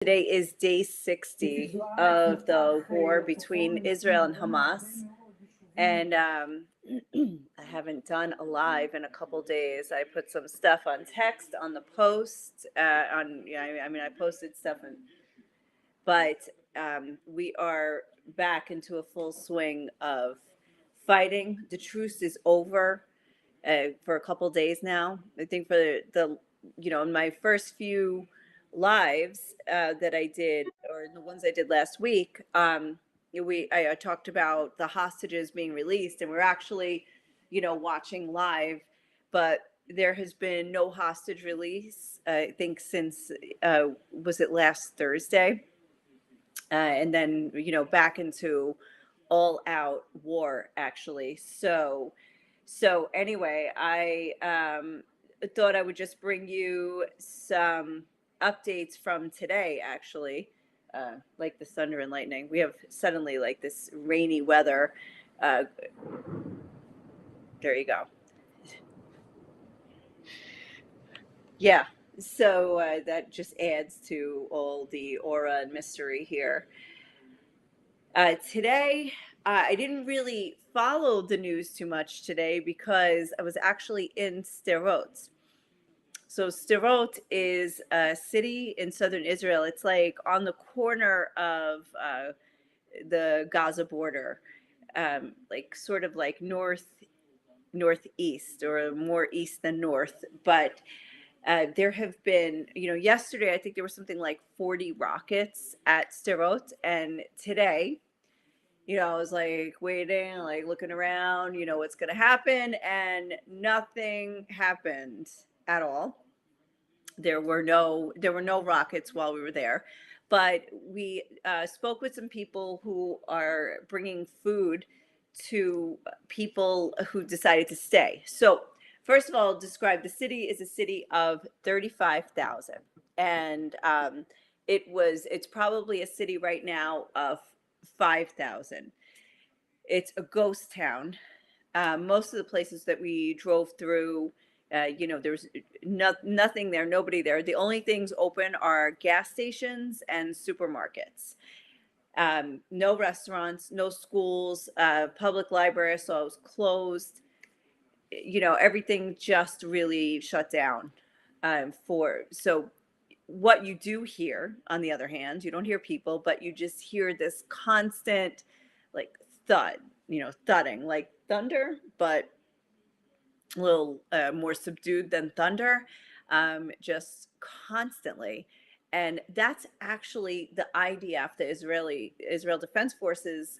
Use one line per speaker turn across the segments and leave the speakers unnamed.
Today is day 60 of the war between Israel and Hamas. And I haven't done a live in a couple days. I put some stuff on text on the post. I posted stuff, but we are back into a full swing of fighting. The truce is over for a couple days now. I think for in my first few lives that I did, or the ones I did last week, I talked about the hostages being released, and we're actually, watching live, but there has been no hostage release. I think since was it last Thursday, and then back into all out war actually. So anyway, I thought I would just bring you some updates from today, actually, like the thunder and lightning. We have suddenly like this rainy weather. Uh, there you go. Yeah. So that just adds to all the aura and mystery here. Today, I didn't really follow the news too much today because I was actually in Sderot. So Sderot is a city in southern Israel. It's like on the corner of the Gaza border, like sort of like northeast or more east than north. But there have been, yesterday I think there was something like 40 rockets at Sderot, and today, I was like waiting, like looking around, what's going to happen, and nothing happened at all. There were no rockets while we were there, but we spoke with some people who are bringing food to people who decided to stay. So first of all, describe the city is a city of 35,000, and it's probably a city right now of 5,000. It's a ghost town. Most of the places that we drove through, there was nothing there, nobody there. The only things open are gas stations and supermarkets. No restaurants, no schools, public library, so it was closed. Everything just really shut down. So what you do hear, on the other hand, you don't hear people, but you just hear this constant, like thud, thudding, like thunder, but a little more subdued than thunder, just constantly. And that's actually the IDF, the Israel Defense Forces,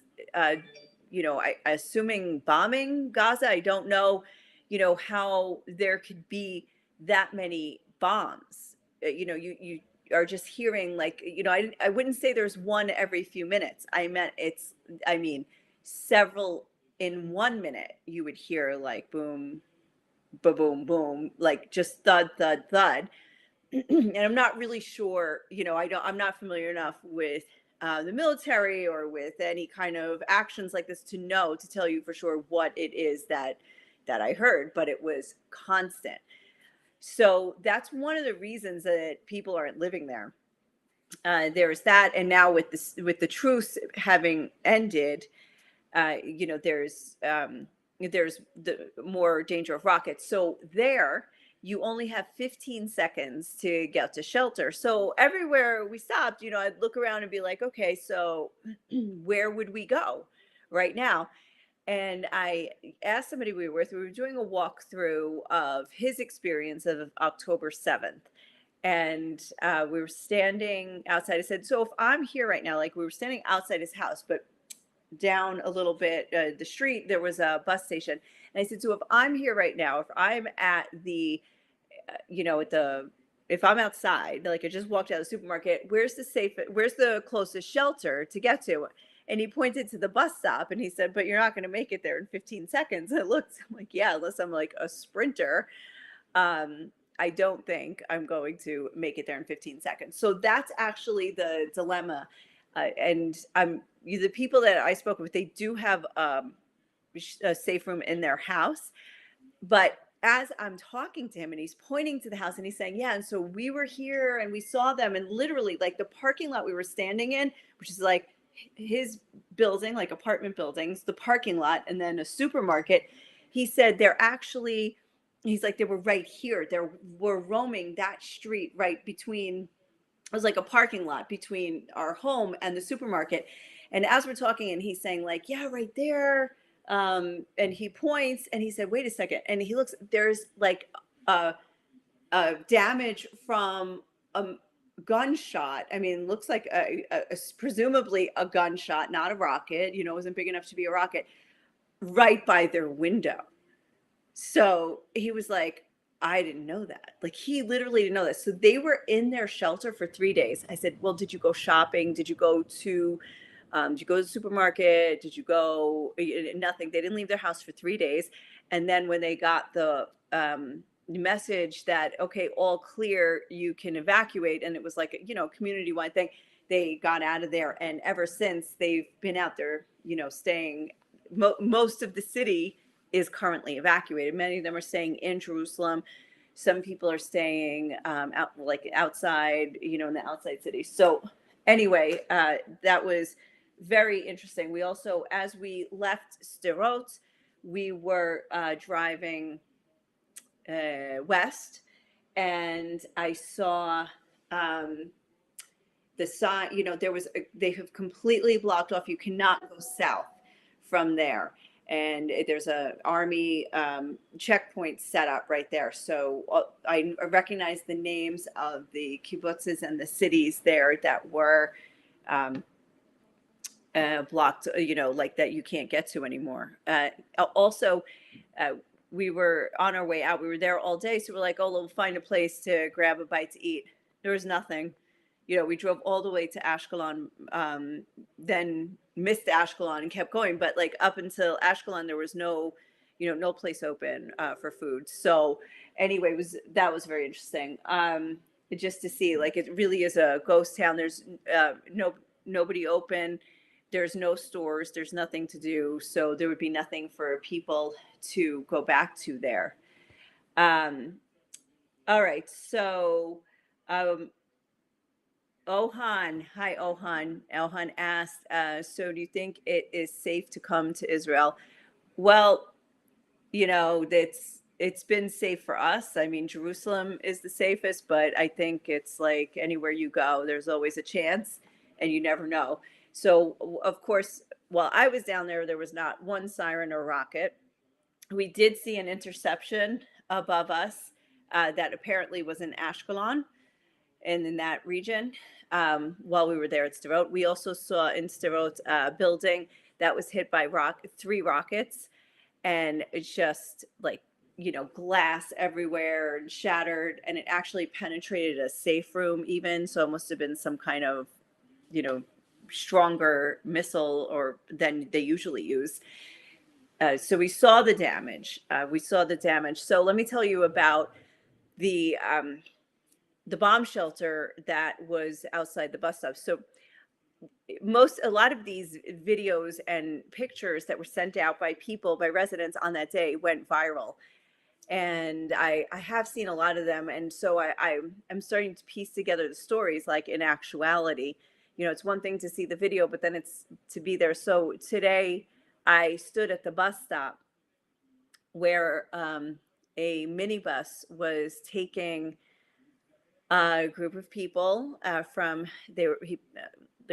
assuming bombing Gaza. I don't know, how there could be that many bombs. You are just hearing like, I wouldn't say there's one every few minutes. I mean, several in 1 minute you would hear like boom, ba boom, boom, like just thud, thud, thud. And I'm not really sure, I'm not familiar enough with the military or with any kind of actions like this to tell you for sure what it is that I heard, but it was constant. So that's one of the reasons that people aren't living there. There's that, and now with the truce having ended, there's the more danger of rockets. So there, you only have 15 seconds to get to shelter. So everywhere we stopped, I'd look around and be like, okay, so where would we go right now? And I asked somebody we were doing a walkthrough of his experience of October 7th. And we were standing outside. I said, so if I'm here right now, like we were standing outside his house, but down a little bit the street there was a bus station, and I said, so if I'm here right now, if I'm at the if I'm outside, like I just walked out of the supermarket, where's the closest shelter to get to? And he pointed to the bus stop, and he said, but you're not going to make it there in 15 seconds. I looked, I'm like, yeah, unless I'm like a sprinter. I don't think I'm going to make it there in 15 seconds. So that's actually the dilemma. And the people that I spoke with, they do have a safe room in their house, but as I'm talking to him and he's pointing to the house and he's saying, yeah, and so we were here and we saw them, and literally like the parking lot we were standing in, which is like his building, like apartment buildings, the parking lot, and then a supermarket. He said they're actually, he's like, they were right here. They were roaming that street right between, it was like a parking lot between our home and the supermarket. And as we're talking, and he's saying, like, yeah, right there. And he points and he said, wait a second. And he looks, there's like a, damage from a gunshot. I mean, looks like presumably a gunshot, not a rocket, you know, it wasn't big enough to be a rocket, right by their window. So he was like, I didn't know that. Like he literally didn't know that. So they were in their shelter for 3 days. I said, well, did you go shopping? Did you go to the supermarket? Did you go? Nothing. They didn't leave their house for 3 days. And then when they got the message that, okay, all clear, you can evacuate. And it was like, you know, community wide thing. They got out of there. And ever since they've been out there, you know, staying, most of the city is currently evacuated. Many of them are staying in Jerusalem. Some people are staying out, like outside, you know, in the outside city. So anyway, that was very interesting. We also, as we left Sderot, we were driving west, and I saw the sign. You know, they have completely blocked off. You cannot go south from there, and there's a army checkpoint set up right there. So I recognize the names of the kibbutzes and the cities there that were blocked, you know, like that you can't get to anymore. Also, uh, we were on our way out. We were there all day, so we're like, oh, we'll find a place to grab a bite to eat. There was nothing. You know, we drove all the way to Ashkelon, then missed Ashkelon and kept going. But like up until Ashkelon, there was no, you know, no place open for food. So anyway, that was very interesting. Just to see, like, it really is a ghost town. There's nobody open. There's no stores. There's nothing to do. So there would be nothing for people to go back to there. Um, all right. So Ohan, hi Ohan. Ohan asked, so do you think it is safe to come to Israel? Well, you know, it's been safe for us. I mean, Jerusalem is the safest, but I think it's like anywhere you go, there's always a chance, and you never know. So, of course, while I was down there, there was not one siren or rocket. We did see an interception above us that apparently was in Ashkelon and in that region while we were there at Sderot. We also saw in Sderot a building that was hit by 3 rockets, and it's just like, you know, glass everywhere and shattered, and it actually penetrated a safe room even. So it must have been some kind of, you know, stronger missile or than they usually use. So we saw the damage. So let me tell you about the bomb shelter that was outside the bus stop. So a lot of these videos and pictures that were sent out by residents on that day went viral. And I have seen a lot of them. And so I'm starting to piece together the stories, like in actuality. You know, it's one thing to see the video, but then it's to be there. So today I stood at the bus stop where a minibus was taking a group of people there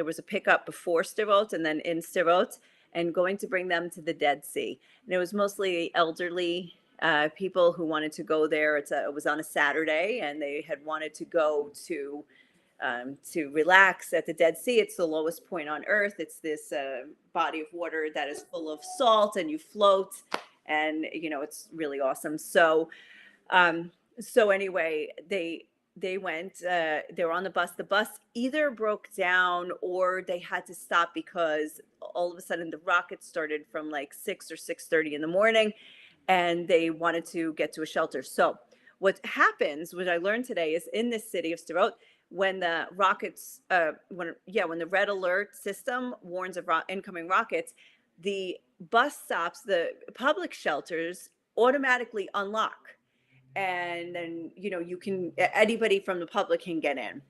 was a pickup before Sderot and then in Sderot, and going to bring them to the Dead Sea. And it was mostly elderly people who wanted to go there. It was on a Saturday, and they had wanted to go to relax at the Dead Sea. It's the lowest point on Earth. It's this body of water that is full of salt, and you float, and you know, it's really awesome. So anyway, they went. They were on the bus. The bus either broke down or they had to stop because all of a sudden the rockets started from like 6 or 6:30 in the morning, and they wanted to get to a shelter. So what happens, what I learned today, is in this city of Sderot, when the rockets, when the red alert system warns of incoming rockets, the bus stops, the public shelters automatically unlock. and then anybody from the public can get in.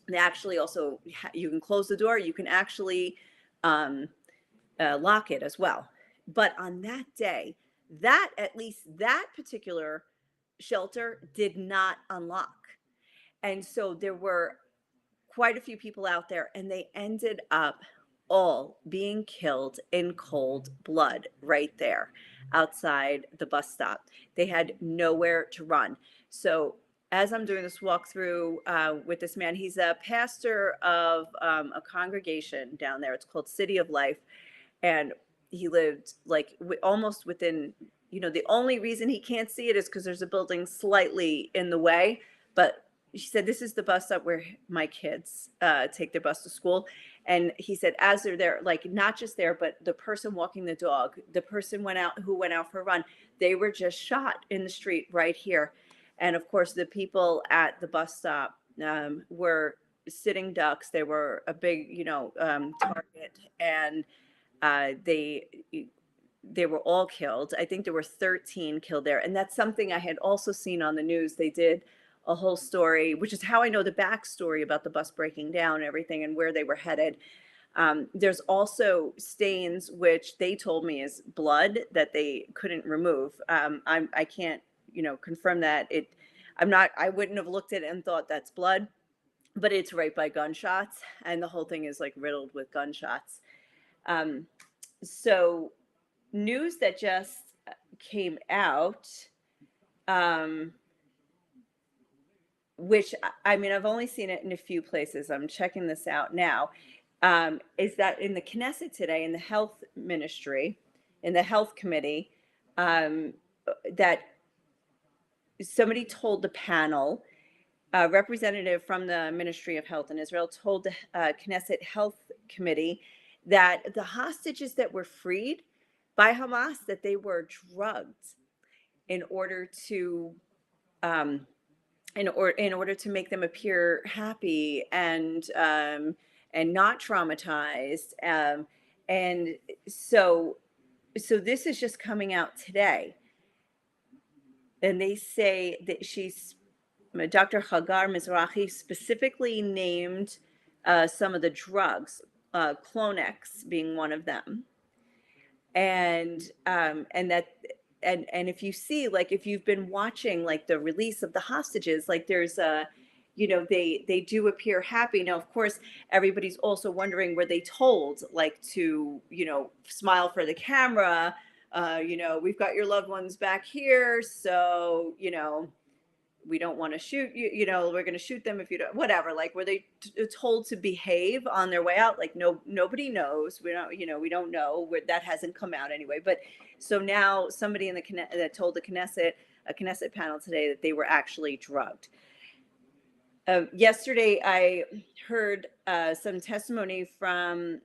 They actually also, you can close the door. You can actually um, lock it as well. But on that day, that at least that particular shelter did not unlock. And so there were quite a few people out there, and they ended up all being killed in cold blood right there outside the bus stop. They had nowhere to run. So as I'm doing this walkthrough with this man, he's a pastor of a congregation down there. It's called City of Life, and he lived like almost within, the only reason he can't see it is because there's a building slightly in the way. But he said, this is the bus stop where my kids take their bus to school. And he said, as they're there, like not just there, but the person walking the dog, the person who went out for a run, they were just shot in the street right here. And of course, the people at the bus stop were sitting ducks. They were a big, target, and they were all killed. I think there were 13 killed there, and that's something I had also seen on the news. They did a whole story, which is how I know the backstory about the bus breaking down and everything and where they were headed. There's also stains, which they told me is blood that they couldn't remove. I can't, confirm that. I wouldn't have looked at it and thought that's blood, but it's right by gunshots, and the whole thing is like riddled with gunshots. So news that just came out, which I mean, I've only seen it in a few places. I'm checking this out now. Is that in the Knesset today, in the health ministry, in the health committee, that somebody told the panel, a representative from the Ministry of Health in Israel told the Knesset Health Committee that the hostages that were freed by Hamas, that they were drugged in order to in order to make them appear happy and not traumatized. And so this is just coming out today, and they say that Dr. Hagar Mizrahi specifically named some of the drugs, Clonex being one of them, and that, and if you see, like, if you've been watching like the release of the hostages, like there's they do appear happy. Now, of course, everybody's also wondering, were they told like to smile for the camera? We've got your loved ones back here, so we don't want to shoot you, we're going to shoot them if you don't, whatever. Like, were they told to behave on their way out? Like, no, nobody knows. We don't know. That hasn't come out anyway. But so now somebody in the that told a Knesset panel today that they were actually drugged. Yesterday, I heard some testimony from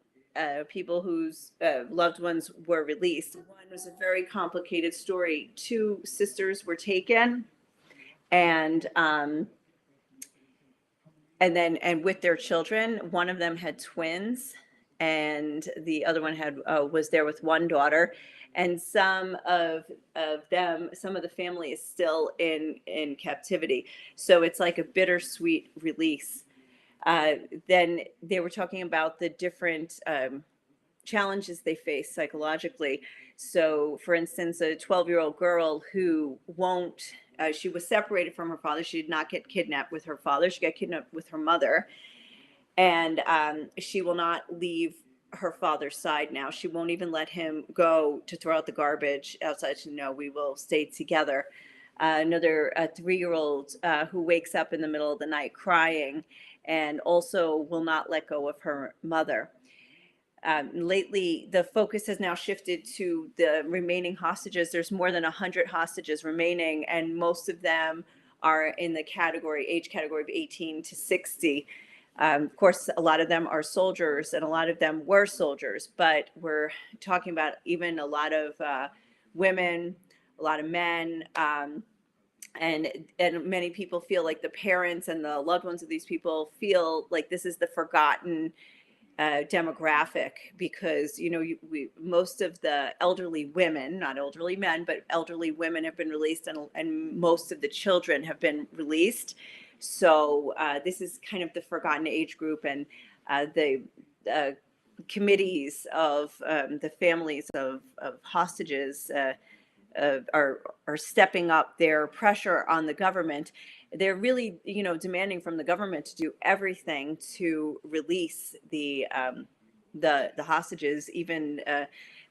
people whose loved ones were released. One was a very complicated story. 2 sisters were taken, and with their children. One of them had twins, and the other one was there with one daughter. And some of the family is still in captivity. So it's like a bittersweet release. Then they were talking about the different challenges they face psychologically. So, for instance, a 12-year-old girl who she was separated from her father. She did not get kidnapped with her father. She got kidnapped with her mother. And she will not leave her father's side now. She won't even let him go to throw out the garbage outside. No, we will stay together. Another 3-year-old who wakes up in the middle of the night crying, and also will not let go of her mother. Lately, the focus has now shifted to the remaining hostages. There's more than 100 hostages remaining, and most of them are in the age category of 18 to 60. Of course, a lot of them are soldiers, and a lot of them were soldiers, but we're talking about even a lot of women, a lot of men, and many people feel like the parents and the loved ones of these people feel like this is the forgotten demographic, because most of the elderly women, not elderly men, but elderly women have been released, and most of the children have been released. So this is kind of the forgotten age group, and the committees of the families of hostages are stepping up their pressure on the government. They're really, demanding from the government to do everything to release the hostages. Even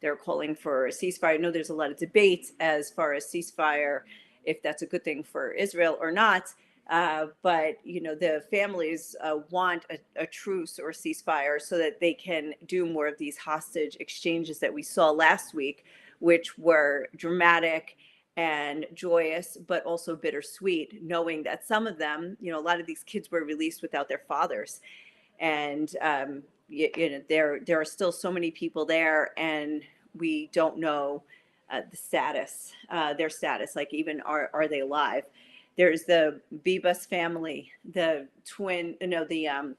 they're calling for a ceasefire. I know there's a lot of debate as far as ceasefire, if that's a good thing for Israel or not. But the families want a truce or ceasefire so that they can do more of these hostage exchanges that we saw last week, which were dramatic and joyous, but also bittersweet, knowing that some of them, a lot of these kids were released without their fathers. And there are still so many people there, and we don't know the status, their status. Like, even are they alive? There's the Bibas family, the twin, the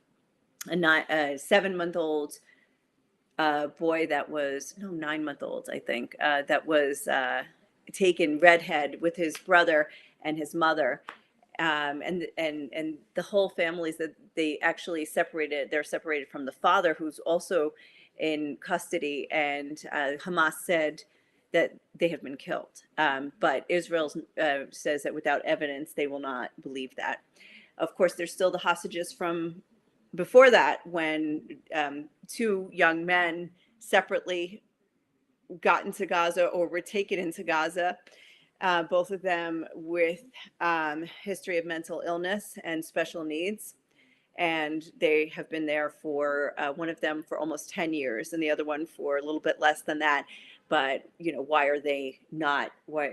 7-month-old boy that was, no, 9-month-old, I think, that was taken redhead with his brother and his mother. And the whole families that they actually separated, they're separated from the father, who's also in custody. And Hamas said that they have been killed. But Israel says that without evidence, they will not believe that. Of course, there's still the hostages from before that, when 2 young men separately got into Gaza or were taken into Gaza, both of them with history of mental illness and special needs. And they have been there for one of them for almost 10 years and the other one for a little bit less than that. But why are they not? Why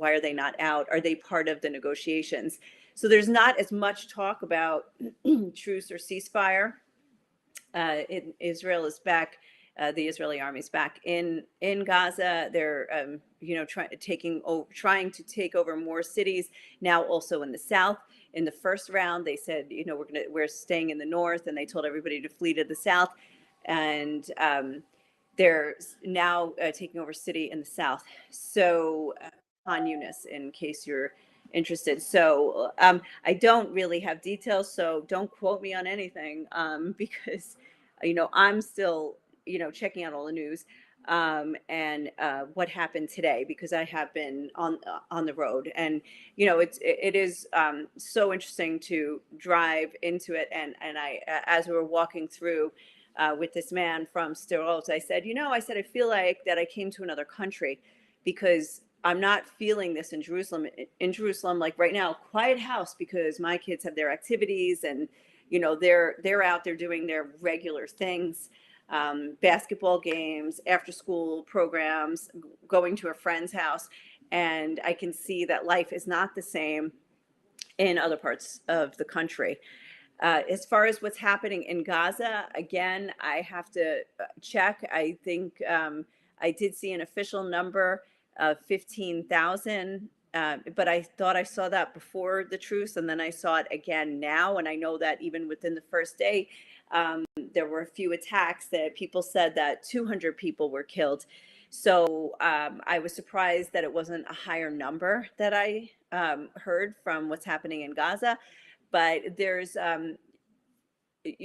are they not out? Are they part of the negotiations? So there's not as much talk about truce or ceasefire. Israel is back. The Israeli army is back in Gaza. They're trying to take over more cities now, also in the south. In the first round, they said, we're staying in the north, and they told everybody to flee to the south. And they're now taking over city in the south. So Khan Yunis, in case you're interested. So I don't really have details, so don't quote me on anything, because I'm still checking out all the news and what happened today, because I have been on the road. And it is so interesting to drive into it. And I as we were walking through with this man from Sderot, I said, I feel like that I came to another country, because I'm not feeling this in Jerusalem. In Jerusalem, like right now, quiet house, because my kids have their activities, and they're out there doing their regular things, basketball games, after school programs, going to a friend's house. And I can see that life is not the same in other parts of the country. As far as what's happening in Gaza, again, I have to check. I think I did see an official number of 15,000, but I thought I saw that before the truce, and then I saw it again now. And I know that even within the first day, there were a few attacks that people said that 200 people were killed. So I was surprised that it wasn't a higher number that I heard from what's happening in Gaza. But there's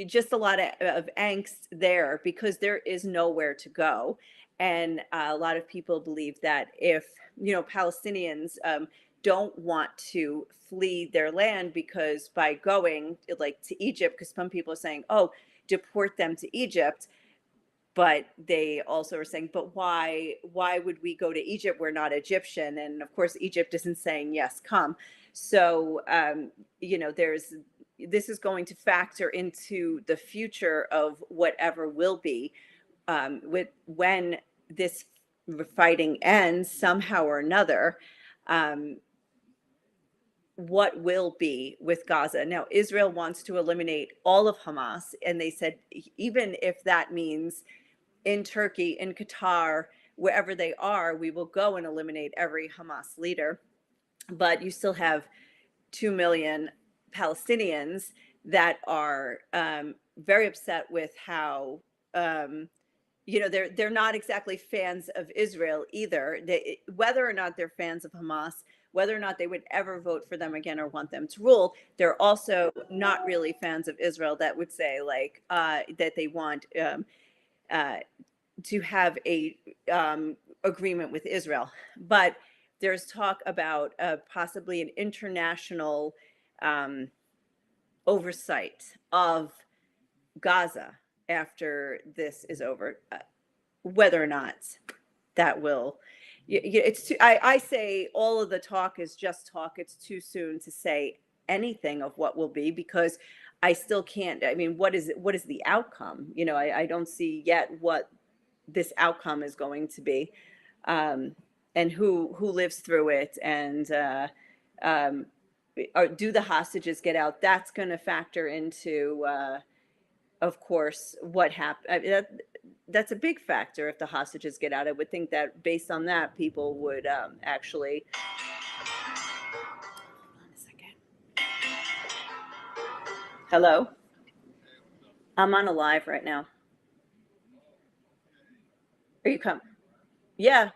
just a lot of angst there, because there is nowhere to go. And a lot of people believe that if, Palestinians don't want to flee their land, because by going like to Egypt, because some people are saying, oh, deport them to Egypt. But they also are saying, but why would we go to Egypt? We're not Egyptian. And of course, Egypt isn't saying, yes, come. So, this is going to factor into the future of whatever will be, when this fighting ends somehow or another. What will be with Gaza. Now, Israel wants to eliminate all of Hamas, and they said even if that means in Turkey, in Qatar, wherever they are, we will go and eliminate every Hamas leader. But you still have 2 million Palestinians that are very upset with how they're not exactly fans of Israel either. Whether or not they're fans of Hamas, whether or not they would ever vote for them again or want them to rule, they're also not really fans of Israel that would say like that they want uh, to have a agreement with Israel. But there's talk about possibly an international um, oversight of Gaza after this is over. Whether or not that will, it's too, I say all of the talk is just talk. It's too soon to say anything of what will be, because I still can't. I mean, what is the outcome? I don't see yet what this outcome is going to be, and who lives through it, and um, do the hostages get out? That's going to factor into, of course, what happened. That's a big factor. If the hostages get out, I would think that based on that, people would actually. Hold on a second. Hello, I'm on a live right now. Are you come? Yeah.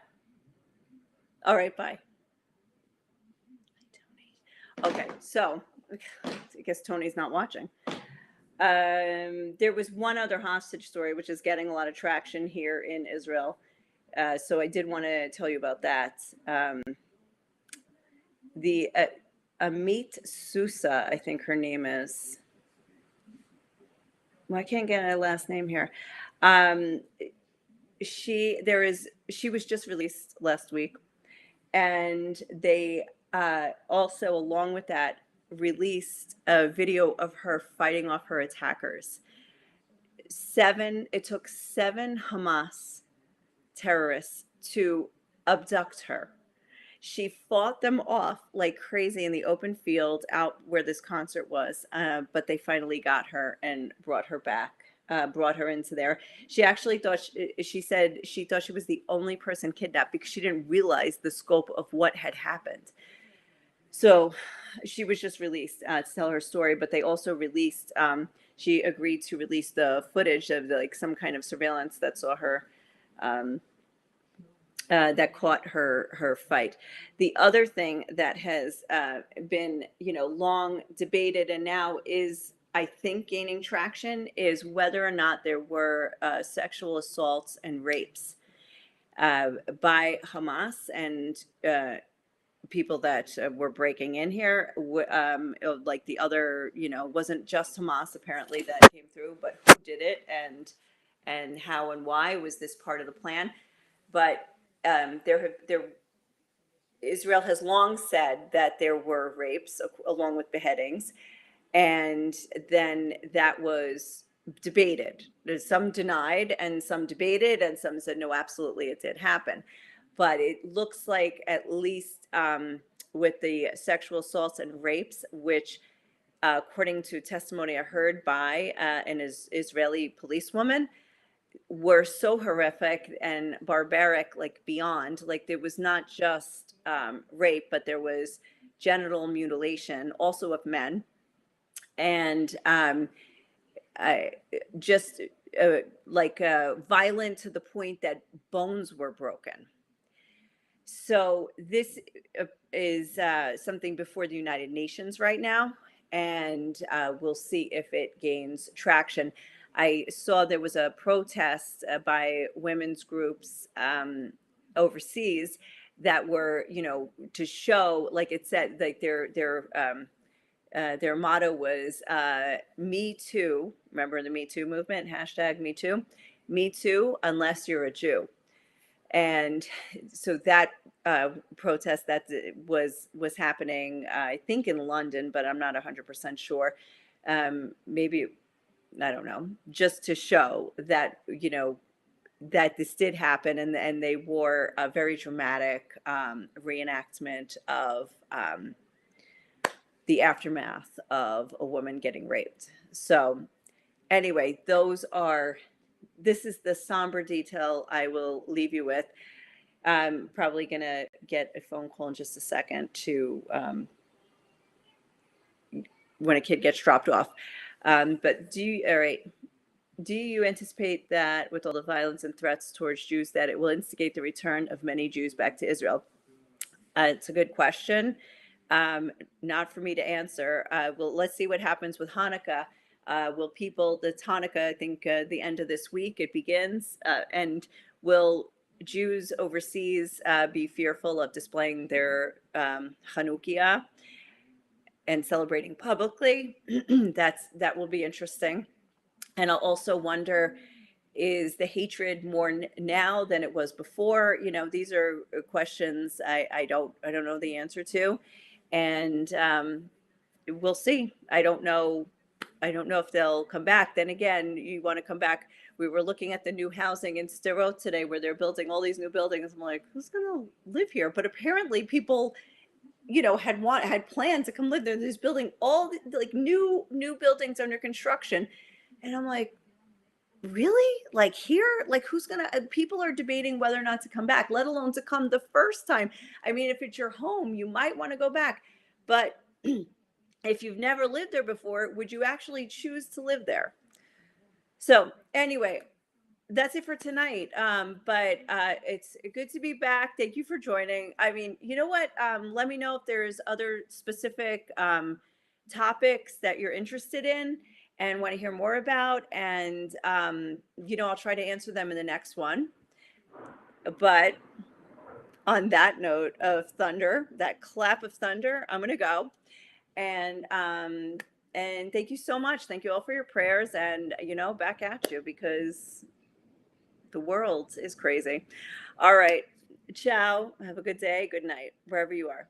All right. Bye. Okay. So I guess Tony's not watching. There was one other hostage story, which is getting a lot of traction here in Israel. So I did want to tell you about that. The Amit Sousa, I think her name is. Well, I can't get her last name here. Um, she was just released last week, and they also, along with that, released a video of her fighting off her attackers. It took 7 Hamas terrorists to abduct her. She fought them off like crazy in the open field out where this concert was, but they finally got her and brought her back, brought her into there. She actually thought, she said she thought she was the only person kidnapped because she didn't realize the scope of what had happened. So she was just released to tell her story, but they also released, she agreed to release the footage of like some kind of surveillance that saw her, that caught her fight. The other thing that has been, long debated and now is, I think, gaining traction is whether or not there were sexual assaults and rapes by Hamas and people that were breaking in here. Like the other, wasn't just Hamas apparently that came through, but who did it, and how and why was this part of the plan? But Israel has long said that there were rapes along with beheadings, and then that was debated. Some denied, and some debated, and some said no, absolutely, it did happen. But it looks like, at least with the sexual assaults and rapes, which, according to testimony I heard by an Israeli policewoman, were so horrific and barbaric, like beyond, like there was not just rape, but there was genital mutilation also of men, and just violent to the point that bones were broken. So this is something before the United Nations right now, and we'll see if it gains traction. I saw there was a protest by women's groups overseas that were, to show, like it said, like their motto was "Me Too." Remember the Me Too movement? Hashtag Me Too. Me Too, unless you're a Jew. And so that protest that was happening, I think in London, but I'm not 100% sure. Maybe, I don't know, just to show that, that this did happen, and they wore a very dramatic reenactment of the aftermath of a woman getting raped. So anyway, this is the somber detail I will leave you with. I'm probably going to get a phone call in just a second to when a kid gets dropped off. But all right. Do you anticipate that with all the violence and threats towards Jews, that it will instigate the return of many Jews back to Israel? It's a good question. Um, Not for me to answer. Well, let's see what happens with Hanukkah. Will people, that's Hanukkah, I think the end of this week it begins, and will Jews overseas be fearful of displaying their Hanukkah and celebrating publicly? That will be interesting. And I'll also wonder, is the hatred more now than it was before? These are questions I don't know the answer to, and we'll see. I don't know if they'll come back. Then again, you want to come back. We were looking at the new housing in Sderot today, where they're building all these new buildings. I'm like, who's gonna live here? But apparently, people had planned to come live there. There's building all like new buildings under construction, and I'm like, really? Like here? Like who's gonna people are debating whether or not to come back, let alone to come the first time. I mean, if it's your home, you might want to go back. But if you've never lived there before, would you actually choose to live there? So anyway, that's it for tonight. But it's good to be back. Thank you for joining. I mean, you know what? Let me know if there's other specific topics that you're interested in and want to hear more about. And, I'll try to answer them in the next one. But on that note of thunder, that clap of thunder, I'm going to go. And thank you so much. Thank you all for your prayers. And, back at you, because the world is crazy. All right. Ciao. Have a good day. Good night, wherever you are.